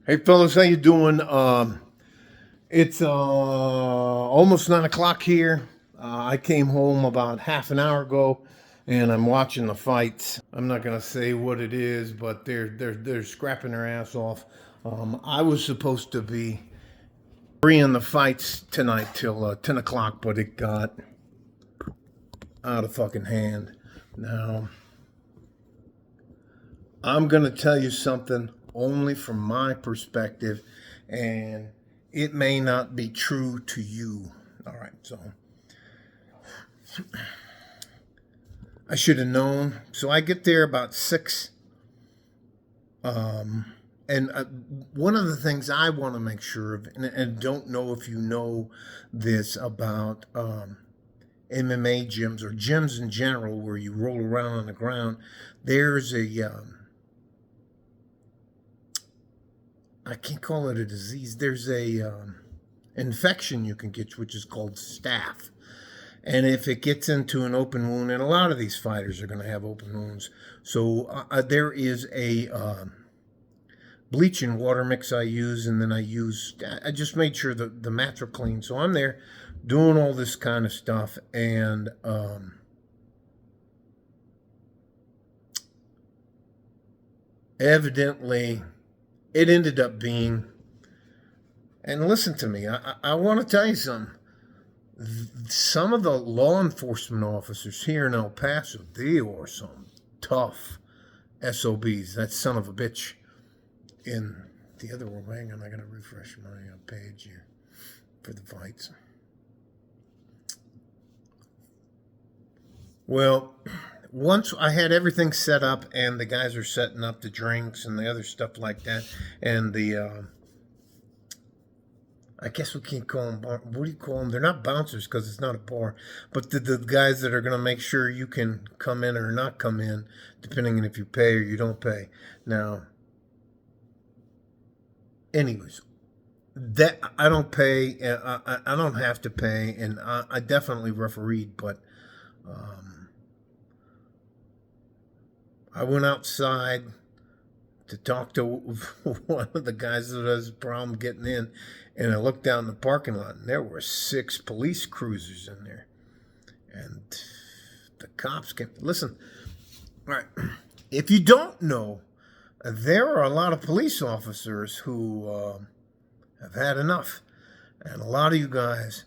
Hey fellas, how you doing? It's almost 9 o'clock here. I came home about half an hour ago, and I'm watching the fights. I'm not gonna say what it is, but they're scrapping their ass off. I was supposed to be freeing the fights tonight till 10 o'clock, but it got out of fucking hand. Now, I'm gonna tell you something only from my perspective, and it may not be true to you. All right, so I should have known. So I get there about 6. And one of the things I want to make sure of, and don't know if you know this about MMA gyms or gyms in general where you roll around on the ground, there's a I can't call it a disease. There's a infection you can get, which is called staph. And if it gets into an open wound, and a lot of these fighters are going to have open wounds, so there is a bleach and water mix I use, and then I just made sure that the mats are clean. So I'm there doing all this kind of stuff, and evidently it ended up being, and listen to me, I want to tell you something. Some of the law enforcement officers here in El Paso, they are some tough SOBs. That son of a bitch in the other world. Hang on, I gotta refresh my page here for the fights. Well, once I had everything set up and the guys are setting up the drinks and the other stuff like that, and the I guess we can't call them, what do you call them? They're not bouncers because it's not a bar, but the guys that are going to make sure you can come in or not come in, depending on if you pay or you don't pay. Now, anyways, that I don't pay, I don't have to pay, and I definitely refereed, but I went outside to talk to one of the guys that has a problem getting in, and I looked down the parking lot, and there were 6 police cruisers in there, and the cops came. Listen, all right, if you don't know, there are a lot of police officers who have had enough, and a lot of you guys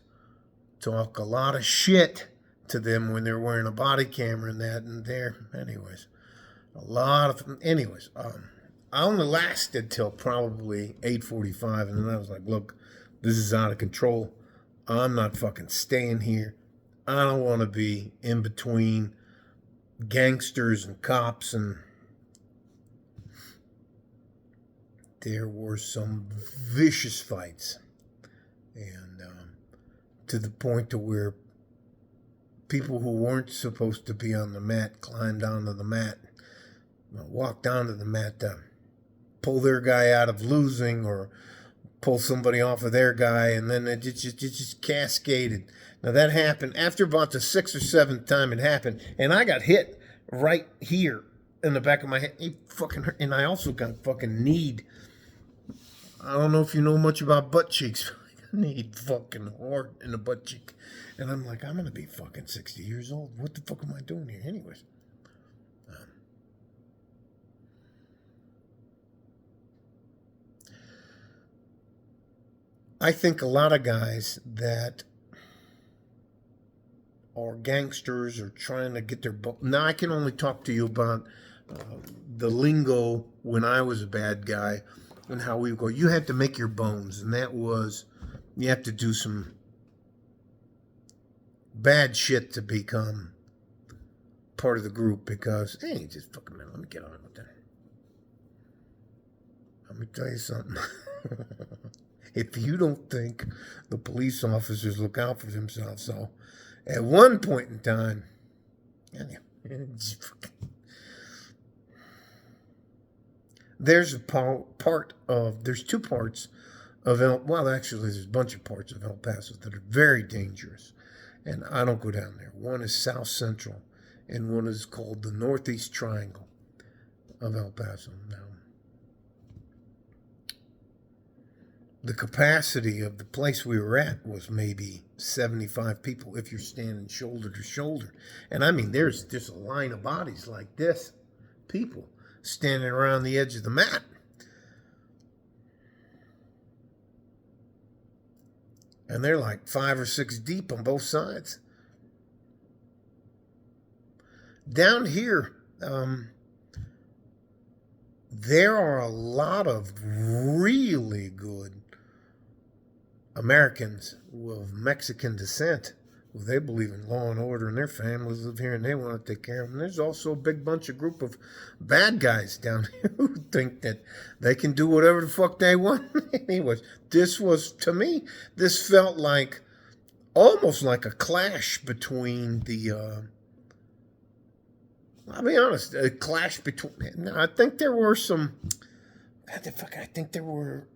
talk a lot of shit to them when they're wearing a body camera and that, and anyways, a lot of, anyways, I only lasted till probably 8:45, and then I was like, look, this is out of control. I'm not fucking staying here. I don't want to be in between gangsters and cops, and there were some vicious fights, and to the point to where people who weren't supposed to be on the mat climbed onto the mat, walked onto the mat to pull their guy out of losing or pull somebody off of their guy, and then it just cascaded. Now that happened after about the 6th or 7th time it happened, and I got hit right here in the back of my head. It fucking hurt, and I also got fucking kneed. I don't know if you know much about butt cheeks. I got kneed fucking hard in the butt cheek, and I'm like, I'm gonna be fucking 60 years old. What the fuck am I doing here, anyways? I think a lot of guys that are gangsters or trying to get their... Now, I can only talk to you about the lingo when I was a bad guy and how we would go, you had to make your bones, and that was, you have to do some bad shit to become part of the group because, hey, just fucking man, let me get on with that. Let me tell you something. If you don't think the police officers look out for themselves, so at one point in time, there's there's 2 parts of well, actually, there's a bunch of parts of El Paso that are very dangerous, and I don't go down there. One is South Central, and one is called the Northeast Triangle of El Paso. Now, the capacity of the place we were at was maybe 75 people if you're standing shoulder to shoulder. And I mean, there's just a line of bodies like this, people standing around the edge of the mat. And they're like 5 or 6 deep on both sides. Down here, there are a lot of really good Americans of Mexican descent who they believe in law and order, and their families live here and they want to take care of them. There's also a big group of bad guys down here who think that they can do whatever the fuck they want. Anyways, to me, this felt like almost like a clash between the I'll be honest, a clash between. I think there were some. God, the fuck! I think there were.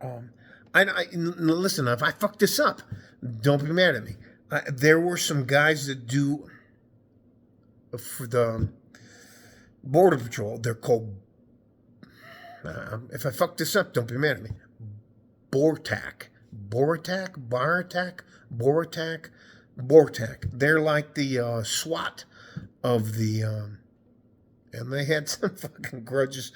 Listen, if I fuck this up, don't be mad at me. There were some guys that do for the Border Patrol. They're called. If I fuck this up, don't be mad at me. Bortac. They're like the SWAT of the. And they had some fucking grudges.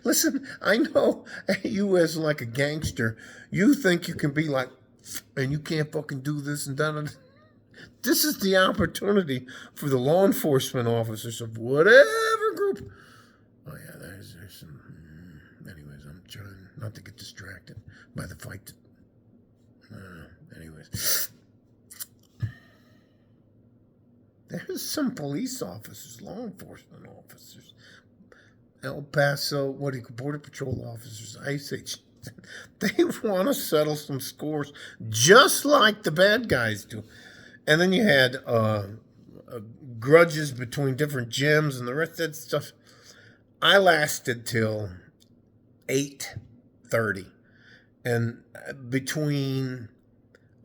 Listen, I know you as like a gangster, you think you can be like, and you can't fucking do this and that. This is the opportunity for the law enforcement officers of whatever group. Oh yeah, there's some. Anyways, I'm trying not to get distracted by the fight. Anyways. There's some police officers, law enforcement officers, El Paso, Border Patrol officers, ICE agents. They want to settle some scores just like the bad guys do. And then you had grudges between different gyms and the rest of that stuff. I lasted till 8:30. And between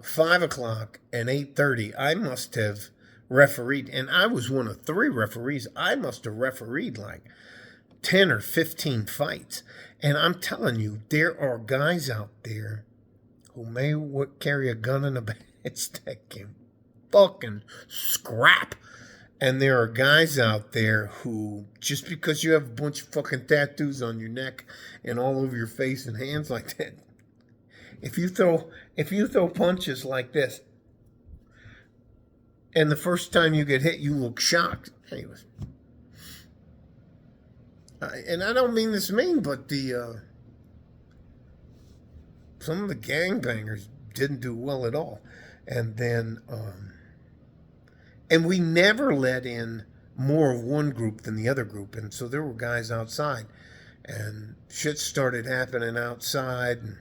5 o'clock and 8:30, I must have refereed, and I was one of 3 referees. I must have refereed like 10 or 15 fights. And I'm telling you, there are guys out there who may carry a gun and a badge that can fucking scrap. And there are guys out there who, just because you have a bunch of fucking tattoos on your neck and all over your face and hands like that, if you throw punches like this, and the first time you get hit, you look shocked. Anyways. And I don't mean this mean, but some of the gangbangers didn't do well at all. And then, and we never let in more of one group than the other group. And so there were guys outside. And shit started happening outside. And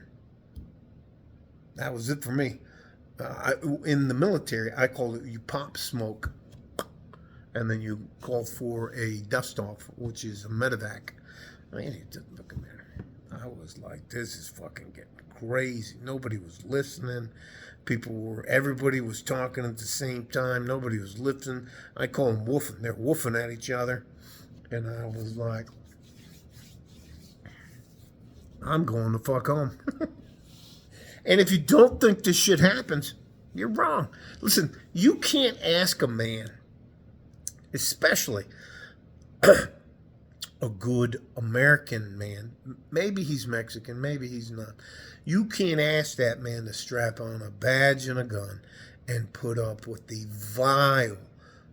that was it for me. In the military, I call it you pop smoke, and then you call for a dust off, which is a medevac. I mean, it doesn't fucking matter. I was like, this is fucking getting crazy. Nobody was listening. Everybody was talking at the same time. Nobody was listening. I call them woofing. They're woofing at each other. And I was like, I'm going the fuck home. And if you don't think this shit happens, you're wrong. Listen, you can't ask a man, especially a good American man, maybe he's Mexican, maybe he's not. You can't ask that man to strap on a badge and a gun and put up with the vile,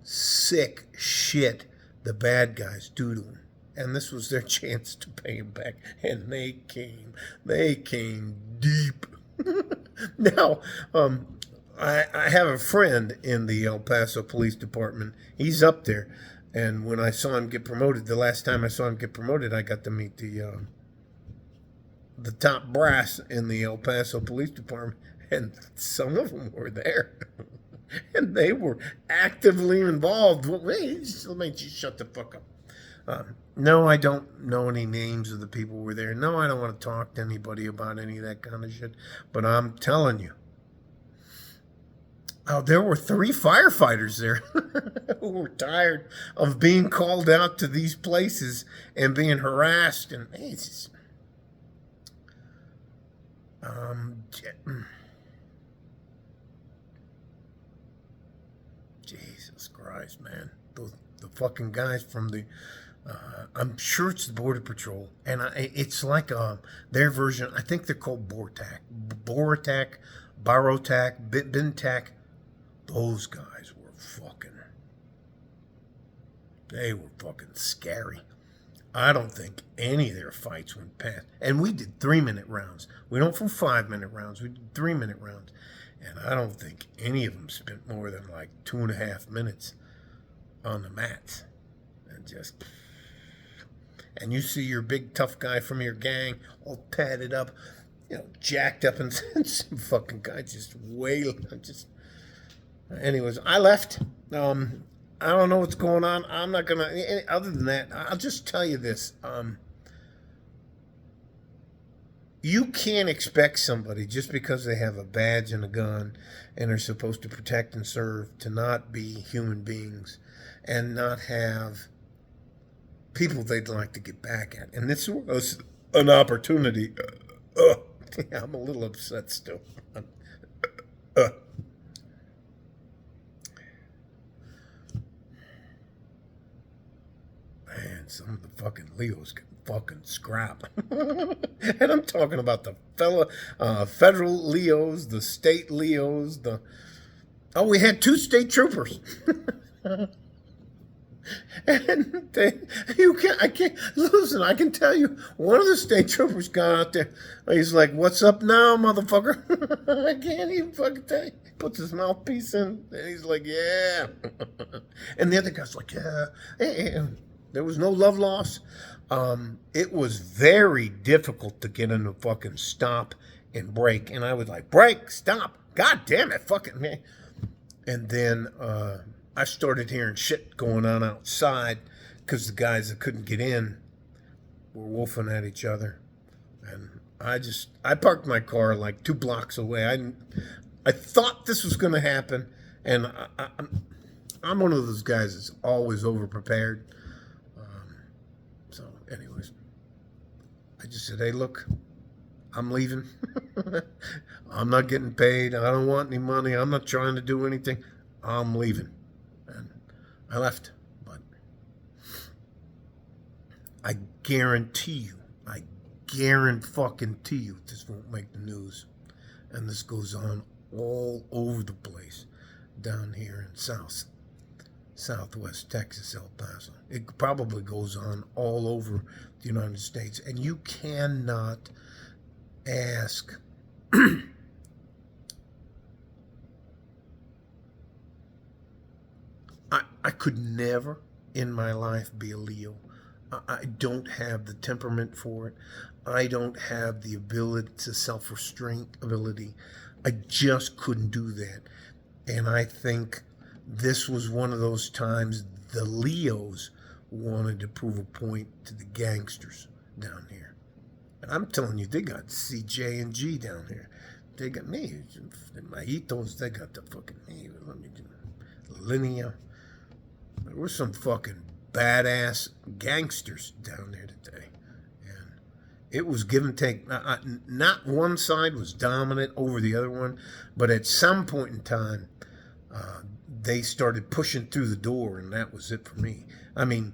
sick shit the bad guys do to him. And this was their chance to pay him back. And they came deep. Now, I have a friend in the El Paso Police Department. He's up there. And when I saw him get promoted, the last time I saw him get promoted, I got to meet the top brass in the El Paso Police Department. And some of them were there. And they were actively involved. Well, hey, let me just shut the fuck up. No, I don't know any names of the people who were there. No, I don't want to talk to anybody about any of that kind of shit. But I'm telling you, there were 3 firefighters there who were tired of being called out to these places and being harassed. And Jesus Christ, man. The fucking guys from the, I'm sure it's the Border Patrol, and it's like their version. I think they're called Bortac, Bintac. Those guys were fucking. They were fucking scary. I don't think any of their fights went past. And we did 3-minute rounds. We don't do 5-minute rounds. We did 3-minute rounds. And I don't think any of them spent more than like 2.5 minutes on the mats. And you see your big tough guy from your gang all tatted up, jacked up, and some fucking guy just wailing. Anyways, I left. I don't know what's going on. I'm not gonna. Other than that, I'll just tell you this. You can't expect somebody just because they have a badge and a gun and are supposed to protect and serve to not be human beings and not have people they'd like to get back at. And this was an opportunity. I'm a little upset still. Man, some of the fucking Leos can fucking scrap. And I'm talking about the federal Leos, the state Leos, we had 2 state troopers. And I can't, listen, I can tell you, one of the state troopers got out there. He's like, "What's up now, motherfucker?" I can't even fucking tell you. He puts his mouthpiece in, and he's like, "Yeah." And the other guy's like, "Yeah." Hey, there was no love loss. It was very difficult to get him to fucking stop and break. And I was like, "Break, stop. God damn it, fucking man." And then I started hearing shit going on outside because the guys that couldn't get in were wolfing at each other. And I parked my car like 2 blocks away. I thought this was going to happen. And I'm one of those guys that's always over-prepared. So, anyways, I just said, "Hey, look, I'm leaving. I'm not getting paid. I don't want any money. I'm not trying to do anything. I'm leaving." And I left. But I guarantee you, this won't make the news. And this goes on all over the place down here in Southwest Texas, El Paso. It probably goes on all over the United States. And you cannot ask I could never in my life be a Leo. I don't have the temperament for it. I don't have the ability to self-restraint ability. I just couldn't do that. And I think this was one of those times the Leos wanted to prove a point to the gangsters down here. And I'm telling you, they got CJ and G down here. They got me. The Majitos, they got the fucking me. Let me do Linea. There were some fucking badass gangsters down there today. And it was give and take. Not one side was dominant over the other one, but at some point in time, they started pushing through the door, and that was it for me. I mean,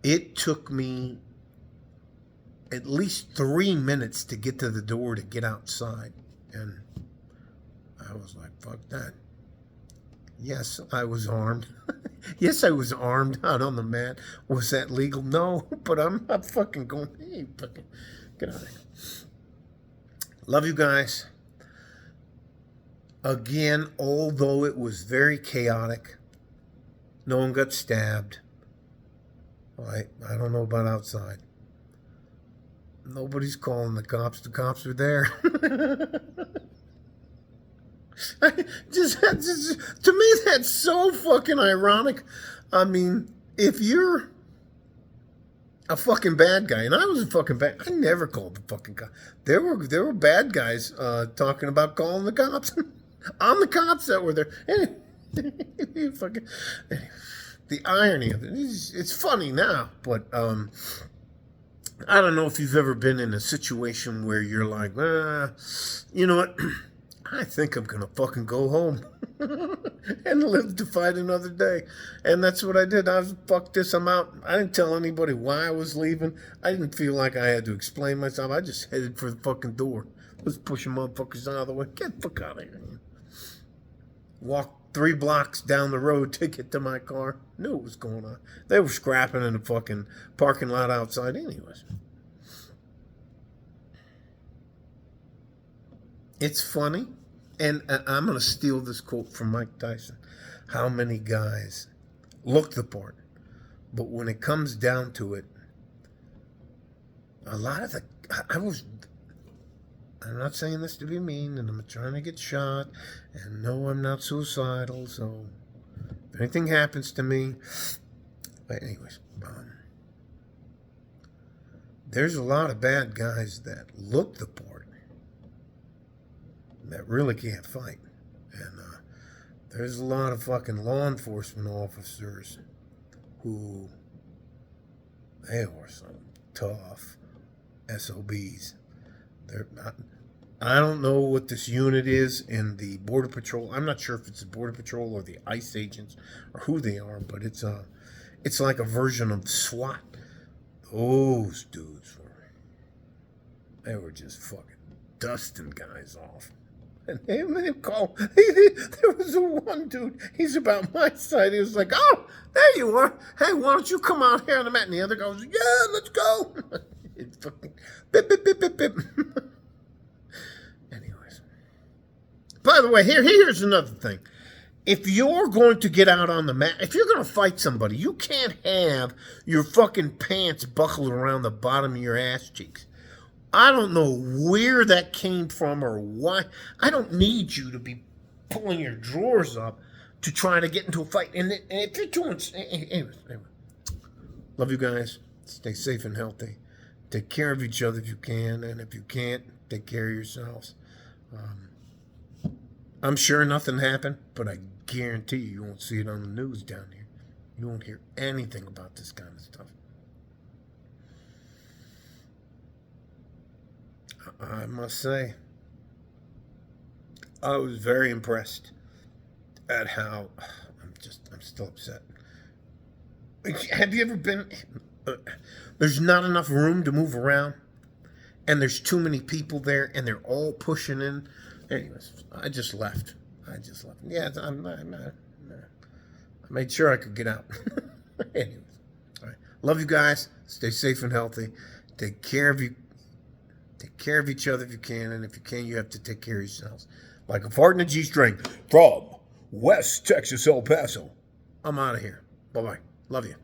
it took me at least 3 minutes to get to the door to get outside. And I was like, fuck that. Yes, I was armed. Yes, I was armed out on the mat. Was that legal? No, but I'm not fucking going, hey, fucking, get out of here. Love you guys. Again, although it was very chaotic, no one got stabbed. I don't know about outside. Nobody's calling the cops. The cops are there. To me, that's so fucking ironic. I mean, if you're a fucking bad guy, and I was a fucking bad, I never called the fucking cops. There were bad guys talking about calling the cops. I'm the cops that were there. Fucking, the irony of it, it's funny now, but I don't know if you've ever been in a situation where you're like, you know what? I think I'm going to fucking go home and live to fight another day. And that's what I did. I was, fuck this, I'm out. I didn't tell anybody why I was leaving. I didn't feel like I had to explain myself. I just headed for the fucking door. Was pushing motherfuckers out of the way. Get the fuck out of here. Walked 3 blocks down the road to get to my car. Knew what was going on. They were scrapping in the fucking parking lot outside anyways. It's funny, and I'm going to steal this quote from Mike Tyson. How many guys look the part, but when it comes down to it, a lot of the... I'm not saying this to be mean, and I'm trying to get shot, and no, I'm not suicidal, so if anything happens to me... But anyways, there's a lot of bad guys that look the part, that really can't fight. And there's a lot of fucking law enforcement officers who, they are some tough SOBs. They're not, I don't know what this unit is in the Border Patrol. I'm not sure if it's the Border Patrol or the ICE agents or who they are, but it's like a version of SWAT. Those dudes they were just fucking dusting guys off. And they call. There was one dude. He's about my side. He was like, "Oh, there you are. Hey, why don't you come out here on the mat?" And the other guy was like, "Yeah, let's go." It fucking bip bip bip bip bip. Anyways, by the way, here's another thing. If you're going to get out on the mat, if you're going to fight somebody, you can't have your fucking pants buckled around the bottom of your ass cheeks. I don't know where that came from or why. I don't need you to be pulling your drawers up to try to get into a fight. And if you're doing... Anyway. Love you guys. Stay safe and healthy. Take care of each other if you can. And if you can't, take care of yourselves. I'm sure nothing happened, but I guarantee you won't see it on the news down here. You won't hear anything about this kind of stuff. I must say, I was very impressed at how... I'm still upset. Have you ever been... there's not enough room to move around, and there's too many people there, and they're all pushing in. Anyways, I just left. Yeah, I made sure I could get out. Anyways, all right. Love you guys. Stay safe and healthy. Take care of you. Take care of each other if you can, and if you can, you have to take care of yourselves. Like a fart in a G-string from West Texas, El Paso. I'm out of here. Bye-bye. Love you.